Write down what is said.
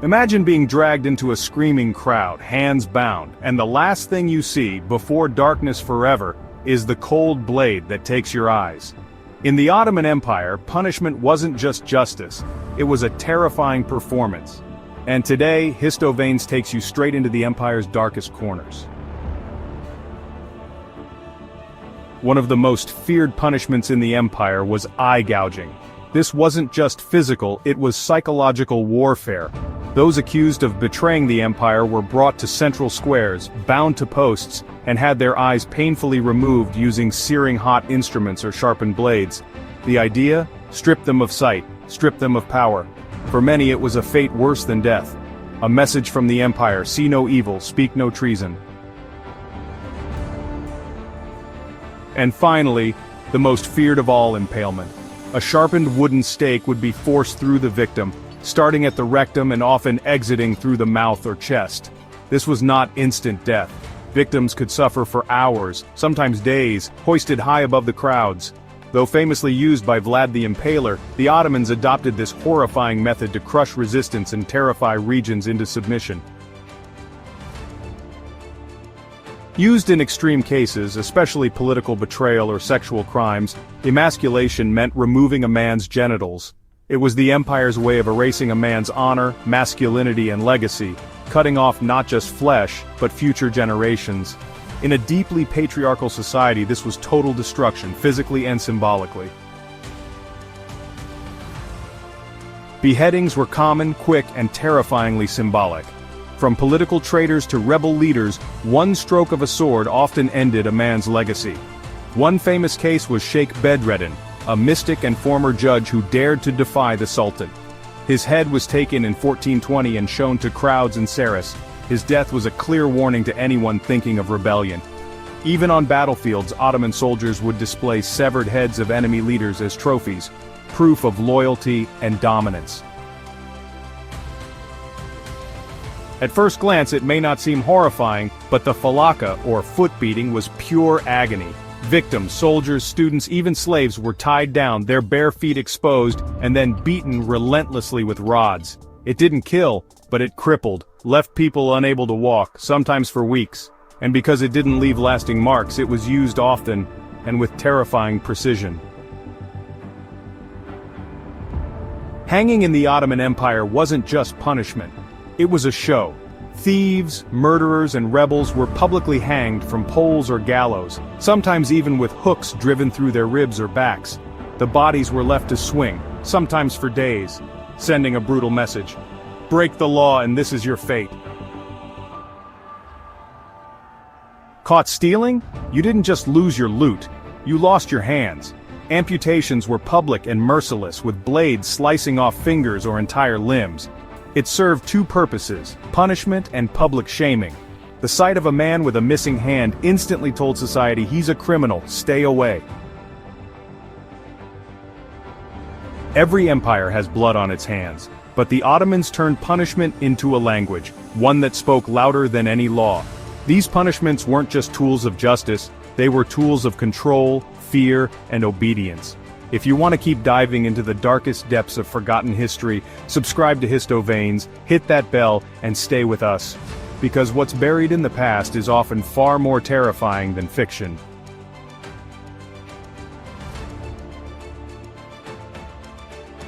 Imagine being dragged into a screaming crowd, hands bound, and the last thing you see, before darkness forever, is the cold blade that takes your eyes. In the Ottoman Empire, punishment wasn't just justice, it was a terrifying performance. And today, Histoveins takes you straight into the empire's darkest corners. One of the most feared punishments in the empire was eye gouging. This wasn't just physical, it was psychological warfare. Those accused of betraying the empire were brought to central squares, bound to posts, and had their eyes painfully removed using searing hot instruments or sharpened blades. The idea? Strip them of sight, strip them of power. For many it was a fate worse than death. A message from the empire: see no evil, speak no treason. And finally, the most feared of all, impalement. A sharpened wooden stake would be forced through the victim, starting at the rectum and often exiting through the mouth or chest. This was not instant death. Victims could suffer for hours, sometimes days, hoisted high above the crowds. Though famously used by Vlad the Impaler, the Ottomans adopted this horrifying method to crush resistance and terrify regions into submission. Used in extreme cases, especially political betrayal or sexual crimes, emasculation meant removing a man's genitals. It was the empire's way of erasing a man's honor, masculinity, and legacy, cutting off not just flesh, but future generations. In a deeply patriarchal society, this was total destruction, physically and symbolically. Beheadings were common, quick, and terrifyingly symbolic. From political traitors to rebel leaders, one stroke of a sword often ended a man's legacy. One famous case was Sheikh Bedreddin, a mystic and former judge who dared to defy the Sultan. His head was taken in 1420 and shown to crowds in Saris. His death was a clear warning to anyone thinking of rebellion. Even on battlefields, Ottoman soldiers would display severed heads of enemy leaders as trophies, proof of loyalty and dominance. At first glance it may not seem horrifying, but the falaka, or foot beating, was pure agony. Victims, soldiers, students, even slaves were tied down, their bare feet exposed, and then beaten relentlessly with rods. It didn't kill, but it crippled, left people unable to walk, sometimes for weeks. And because it didn't leave lasting marks, it was used often, and with terrifying precision. Hanging in the Ottoman Empire wasn't just punishment. It was a show. Thieves, murderers, and rebels were publicly hanged from poles or gallows, sometimes even with hooks driven through their ribs or backs. The bodies were left to swing, sometimes for days, sending a brutal message: break the law and this is your fate. Caught stealing? You didn't just lose your loot, you lost your hands. Amputations were public and merciless, with blades slicing off fingers or entire limbs. It served two purposes: punishment and public shaming. The sight of a man with a missing hand instantly told society he's a criminal, stay away. Every empire has blood on its hands, but the Ottomans turned punishment into a language, one that spoke louder than any law. These punishments weren't just tools of justice, they were tools of control, fear, and obedience. If you want to keep diving into the darkest depths of forgotten history, subscribe to Histoveins, hit that bell, and stay with us. Because what's buried in the past is often far more terrifying than fiction.